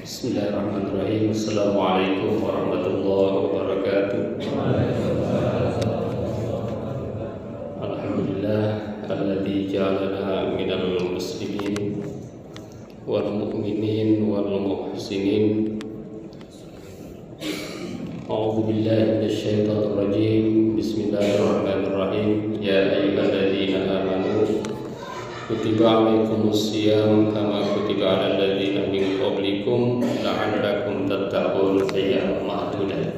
Bismillahirrahmanirrahim. Assalamualaikum warahmatullahi wabarakatuh. Alhamdulillah alladzi ja'alana minal muslimin wal mu'minin wal muhsinin. A'udzu billahi minasy syaithanir rajim. Bismillahirrahmanirrahim. Ya ayyuhalladzina amanu kutiba alaikumus syiyam kama kutiba alal ladzina min qablikum la'allakum tattaqun ayyaman ma'dudah.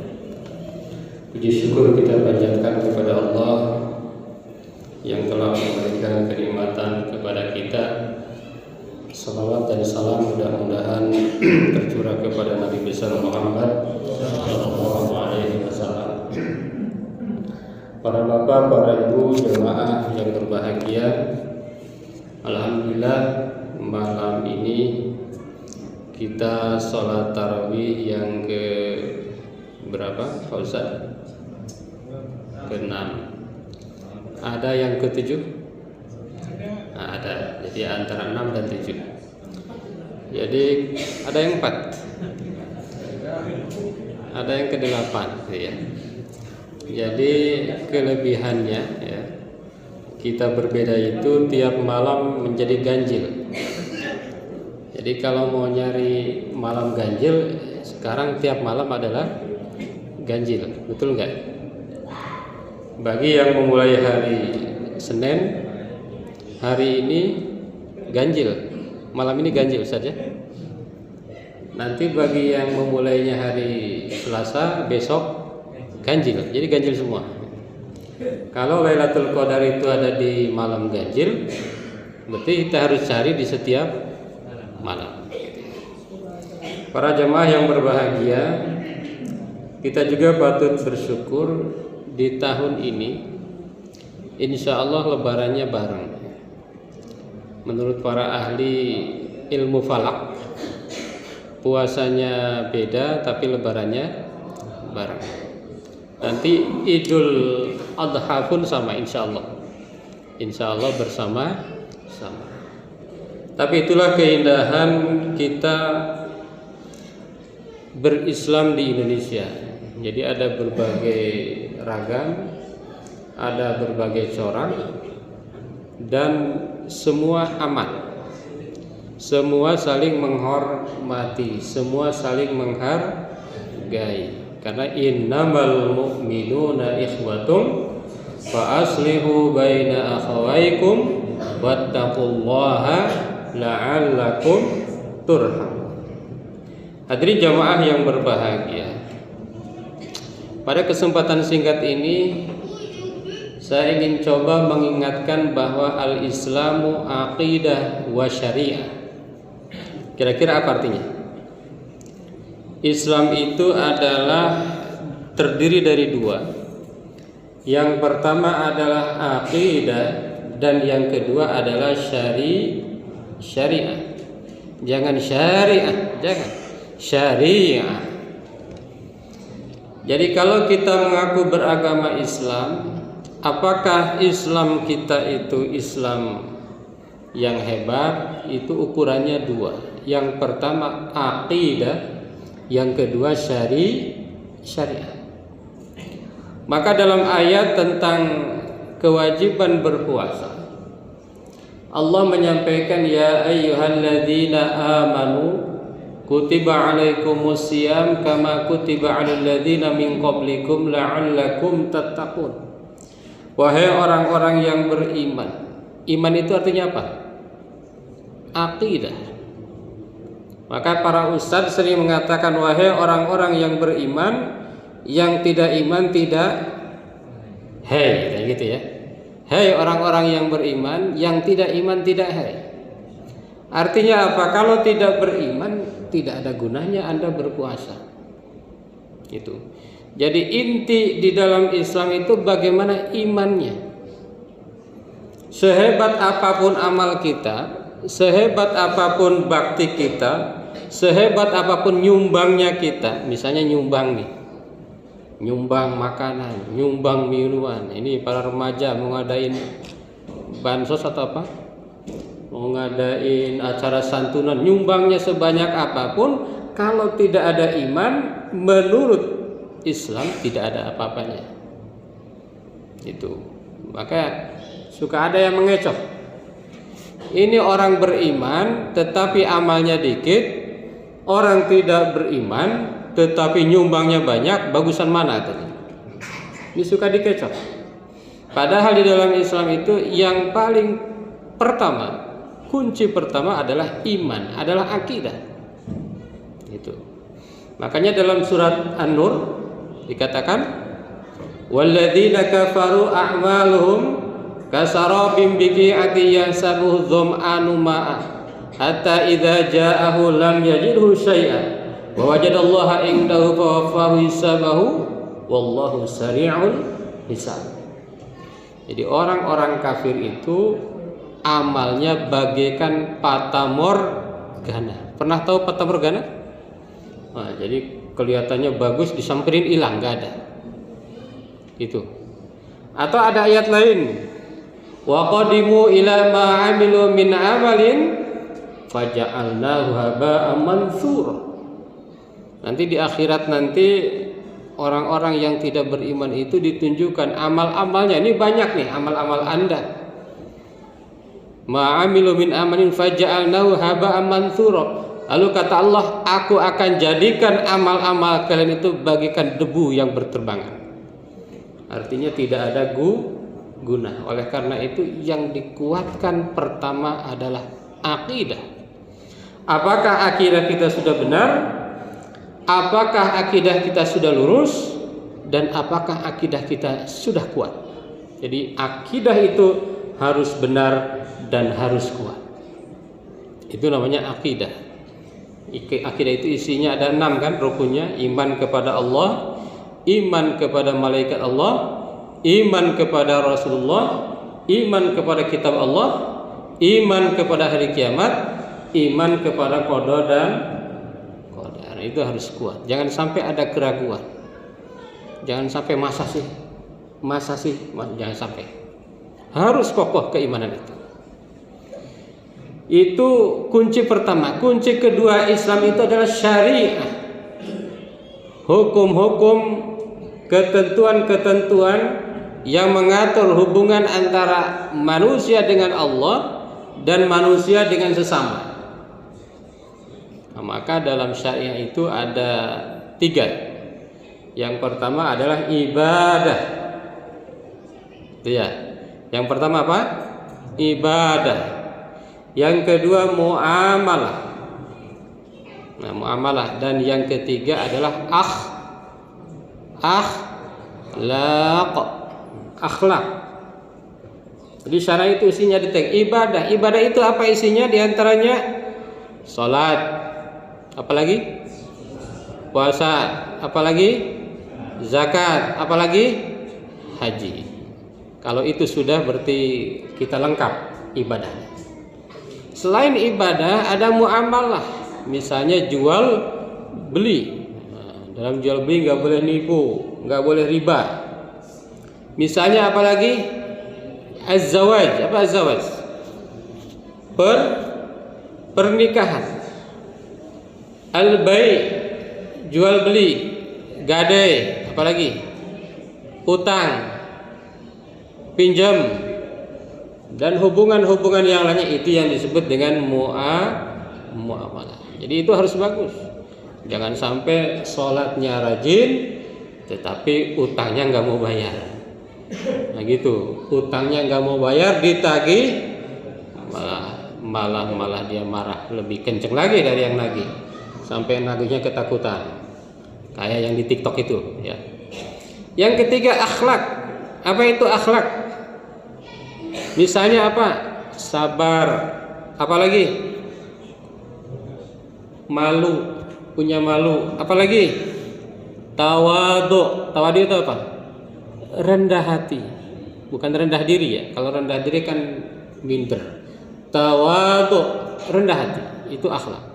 Puji syukur kita panjatkan kepada Allah yang telah memberikan kenikmatan kepada kita. Salawat dan salam mudah-mudahan tercurah kepada Nabi besar Muhammad sallallahu alaihi wasallam. Para bapak, para ibu, jemaah yang berbahagia, alhamdulillah malam ini kita sholat tarawih yang ke berapa Pak Ustaz? Ke-6. Ada yang ke-7? Nah, ada. Jadi antara 6 dan 7. Jadi ada yang 4. Ada yang ke-8 ya. Jadi kelebihannya ya, kita berbeda itu tiap malam menjadi ganjil. Jadi kalau mau nyari malam ganjil, sekarang tiap malam adalah ganjil, betul nggak? Bagi yang memulai hari Senin, hari ini ganjil, malam ini ganjil saja. Nanti bagi yang memulainya hari Selasa, besok ganjil, jadi ganjil semua. Kalau Lailatul Qadar itu ada di malam ganjil, berarti kita harus cari di setiap malam. Para jemaah yang berbahagia, kita juga patut bersyukur di tahun ini insya Allah lebarannya bareng. Menurut para ahli ilmu falak, puasanya beda tapi lebarannya bareng. Nanti Idul Adha pun sama insya Allah bersama-sama. Tapi itulah keindahan kita berislam di Indonesia. Jadi ada berbagai ragam, ada berbagai corak, dan semua aman. Semua saling menghormati, semua saling menghargai. Karena innamal mu'minuna ikhwatum fa aslihu baina akhawaykum wattaqullaha la'allakum turhamun. Hadirin jamaah yang berbahagia, pada kesempatan singkat ini saya ingin coba mengingatkan bahwa al-Islamu aqidah wa syariah. Kira-kira apa artinya? Islam itu adalah terdiri dari dua. Yang pertama adalah aqidah dan yang kedua adalah syariah. Jangan syariah, jangan syariah. Jadi kalau kita mengaku beragama Islam, apakah Islam kita itu Islam yang hebat? Itu ukurannya dua. Yang pertama aqidah, yang kedua syariah. Maka dalam ayat tentang kewajiban berpuasa, Allah menyampaikan ya ayyuhalladzina amanu kutiba alaikumus syiyam kama kutiba alal ladzina min qablikum la'allakum tattaqun. Wahai orang-orang yang beriman. Iman itu artinya apa? Aqidah. Maka para ustadz sering mengatakan wahai orang-orang yang beriman, yang tidak iman tidak hai, kayak gitu ya. Hai orang-orang yang beriman, yang tidak iman tidak hai. Artinya apa? Kalau tidak beriman, tidak ada gunanya Anda berpuasa. Itu. Jadi inti di dalam Islam itu bagaimana imannya. Sehebat apapun amal kita, sehebat apapun bakti kita, sehebat apapun nyumbangnya kita, misalnya nyumbang nih, nyumbang makanan, nyumbang minuman. Ini para remaja mau ngadain bansos atau apa? Mau ngadain acara santunan, nyumbangnya sebanyak apapun, kalau tidak ada iman, menurut Islam tidak ada apa-apanya. Itu. Maka suka ada yang mengecoh. Ini orang beriman tetapi amalnya dikit, orang tidak beriman tetapi nyumbangnya banyak, bagusan mana tadi? Ini suka dikecoh. Padahal di dalam Islam itu yang paling pertama, kunci pertama adalah iman, adalah akidah. Itu. Makanya dalam surat An-Nur dikatakan, walladzina kafaru a'maluhum kasarabim biqi'ati yahsabuhu dham'anu ma'a hatta idza ja'ahu lam yajidhu syai'an wa wajadallaha indahu fawaffahu hisabahu wallahu sari'ul hisab. Jadi orang-orang kafir itu amalnya bagaikan fata morgana. Pernah tahu fata morgana? Nah, jadi kelihatannya bagus, disamperin hilang, nggak ada. Itu. Atau ada ayat lain, wa qadimu ila ma 'amilu min 'amalin faja'alnahu haba'an mansura. Nanti di akhirat nanti orang-orang yang tidak beriman itu ditunjukkan amal-amalnya. Ini banyak nih amal-amal Anda. Ma 'amilu min amalin faja'alnahu haba'an mansura. Lalu kata Allah, aku akan jadikan amal-amal kalian itu bagaikan debu yang berterbangan. Artinya tidak ada guna. Oleh karena itu yang dikuatkan pertama adalah akidah. Apakah akidah kita sudah benar? Apakah akidah kita sudah lurus? Dan apakah akidah kita sudah kuat? Jadi akidah itu harus benar dan harus kuat. Itu namanya akidah. Akidah itu isinya ada 6 kan rukunnya, iman kepada Allah, iman kepada malaikat Allah, iman kepada Rasulullah, iman kepada kitab Allah, iman kepada hari kiamat, iman kepada qada dan qadar. Itu harus kuat. Jangan sampai ada keraguan. Jangan sampai masa sih, jangan sampai. Harus kokoh keimanan itu. Itu kunci pertama. Kunci kedua Islam itu adalah syariah. Hukum-hukum, ketentuan-ketentuan yang mengatur hubungan antara manusia dengan Allah dan manusia dengan sesama. Nah, maka dalam syariah itu ada 3. Yang pertama adalah ibadah. Itu ya. Yang pertama apa? Ibadah. Yang kedua muamalah. Nah, muamalah. Dan yang ketiga adalah akhlak. Jadi syariat itu isinya ibadah. Ibadah itu apa isinya? Di antaranya salat, apalagi puasa, apalagi zakat, apalagi haji. Kalau itu sudah berarti kita lengkap ibadahnya. Selain ibadah ada muamalah, misalnya jual beli. Nah, dalam jual beli nggak boleh nipu, nggak boleh riba. Misalnya apalagi az-zawaj, apa az-zawaj? Pernikahan. Al-bai, jual beli, gadai, apalagi utang, pinjam. Dan hubungan-hubungan yang lainnya itu yang disebut dengan muamalah. Jadi itu harus bagus. Jangan sampai sholatnya rajin, tetapi utangnya nggak mau bayar. Nah gitu, utangnya nggak mau bayar, ditagih, malah dia marah, lebih kenceng lagi dari yang nagih, sampai nagihnya ketakutan, kayak yang di TikTok itu. Ya. Yang ketiga akhlak. Apa itu akhlak? Misalnya apa? Sabar. Apalagi? Malu, punya malu. Apalagi? Tawadhu. Tawadhu itu apa? Rendah hati. Bukan rendah diri ya. Kalau rendah diri kan minder. Tawadhu, rendah hati. Itu akhlak.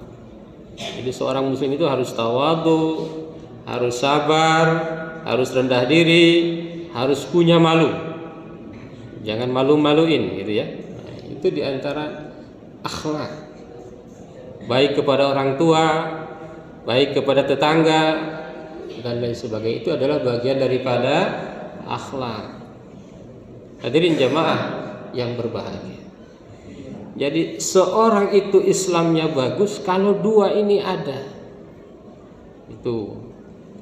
Jadi seorang muslim itu harus tawadhu, harus sabar, harus rendah diri, harus punya malu. Jangan malu-maluin gitu ya. Nah, itu diantara akhlak. Baik kepada orang tua, baik kepada tetangga dan lain sebagainya, itu adalah bagian daripada akhlak. Hadirin jamaah yang berbahagia. Jadi seorang itu Islamnya bagus kalau dua ini ada. Itu.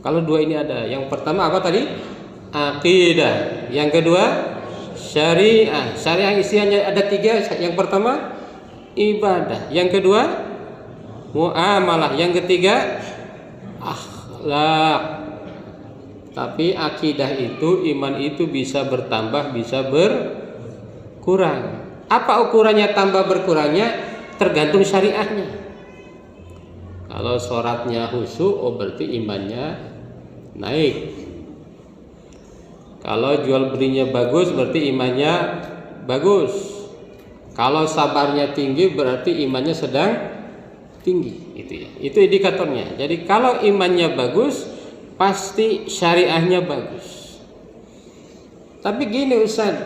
Kalau dua ini ada. Yang pertama apa tadi? Akidah. Yang kedua syariah. Syariah isinya ada 3. Yang pertama ibadah. Yang kedua muamalah. Yang ketiga akhlak. Tapi akidah itu, iman itu bisa bertambah, bisa berkurang. Apa ukurannya tambah berkurangnya? Tergantung syariahnya. Kalau sholatnya khusyuk, oh berarti imannya naik. Kalau jual belinya bagus, berarti imannya bagus. Kalau sabarnya tinggi, berarti imannya sedang tinggi. Itu ya. Itu indikatornya. Jadi kalau imannya bagus, pasti syariahnya bagus. Tapi gini Ustaz,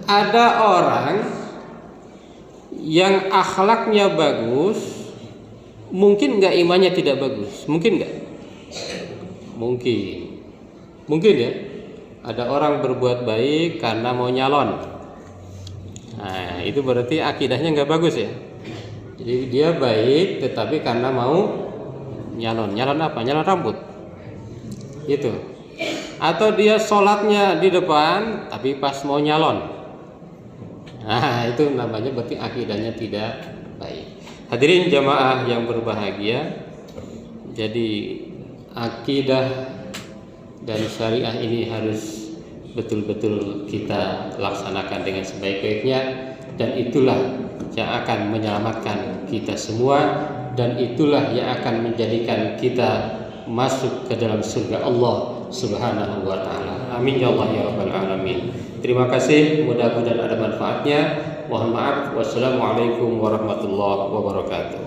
ada orang yang akhlaknya bagus, mungkin nggak imannya tidak bagus? Mungkin nggak? Mungkin ya. Ada orang berbuat baik karena mau nyalon. Nah, itu berarti akidahnya nggak bagus ya. Jadi dia baik, tetapi karena mau nyalon. Nyalon apa? Nyalon rambut. Gitu. Atau dia sholatnya di depan, tapi pas mau nyalon. Nah, itu namanya berarti akidahnya tidak baik. Hadirin jamaah yang berbahagia, jadi akidah dan syariah ini harus betul-betul kita laksanakan dengan sebaik-baiknya, dan itulah yang akan menyelamatkan kita semua, dan itulah yang akan menjadikan kita masuk ke dalam surga Allah Subhanahu wa taala. Amin ya Allah ya rabbal alamin. Terima kasih, mudah-mudahan ada manfaatnya. Mohon maaf. Wassalamualaikum warahmatullahi wabarakatuh.